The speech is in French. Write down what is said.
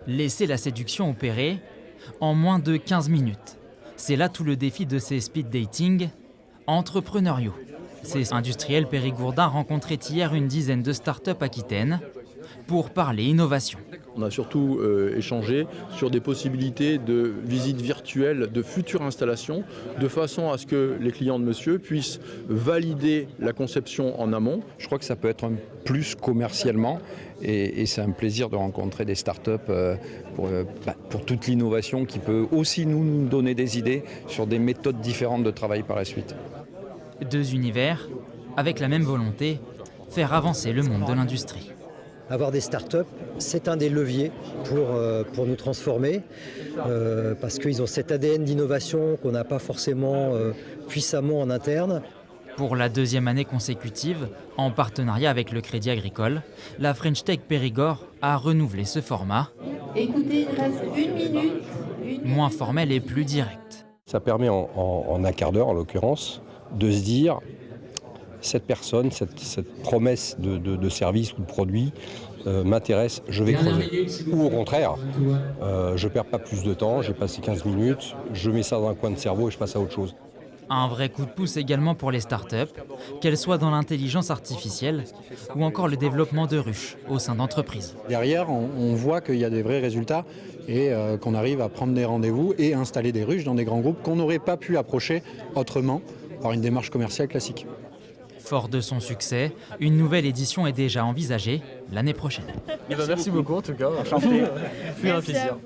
Laisser la séduction opérer en moins de 15 minutes. C'est là tout le défi de ces speed dating entrepreneuriaux. Ces industriels périgourdins rencontraient hier une dizaine de start-up aquitaines pour parler innovation. On a surtout échangé sur des possibilités de visites virtuelles de futures installations, de façon à ce que les clients de monsieur puissent valider la conception en amont. Je crois que ça peut être un plus commercialement et c'est un plaisir de rencontrer des startups pour toute l'innovation qui peut aussi nous donner des idées sur des méthodes différentes de travail par la suite. Deux univers avec la même volonté, faire avancer le monde de l'industrie. Avoir des startups, c'est un des leviers pour nous transformer, parce qu'ils ont cet ADN d'innovation qu'on n'a pas forcément puissamment en interne. Pour la deuxième année consécutive, en partenariat avec le Crédit Agricole, la French Tech Périgord a renouvelé ce format. Écoutez, il reste une minute. Moins formel et plus direct. Ça permet en un quart d'heure, en l'occurrence, de se dire cette personne, cette promesse de service ou de produit m'intéresse, je vais creuser. Ou au contraire, je ne perds pas plus de temps, j'ai passé 15 minutes, je mets ça dans un coin de cerveau et je passe à autre chose. Un vrai coup de pouce également pour les startups, qu'elles soient dans l'intelligence artificielle ou encore le développement de ruches au sein d'entreprises. Derrière, on voit qu'il y a des vrais résultats et qu'on arrive à prendre des rendez-vous et installer des ruches dans des grands groupes qu'on n'aurait pas pu approcher autrement par une démarche commerciale classique. Fort de son succès, une nouvelle édition est déjà envisagée l'année prochaine. Merci beaucoup en tout cas, enchanté, c'est un plaisir.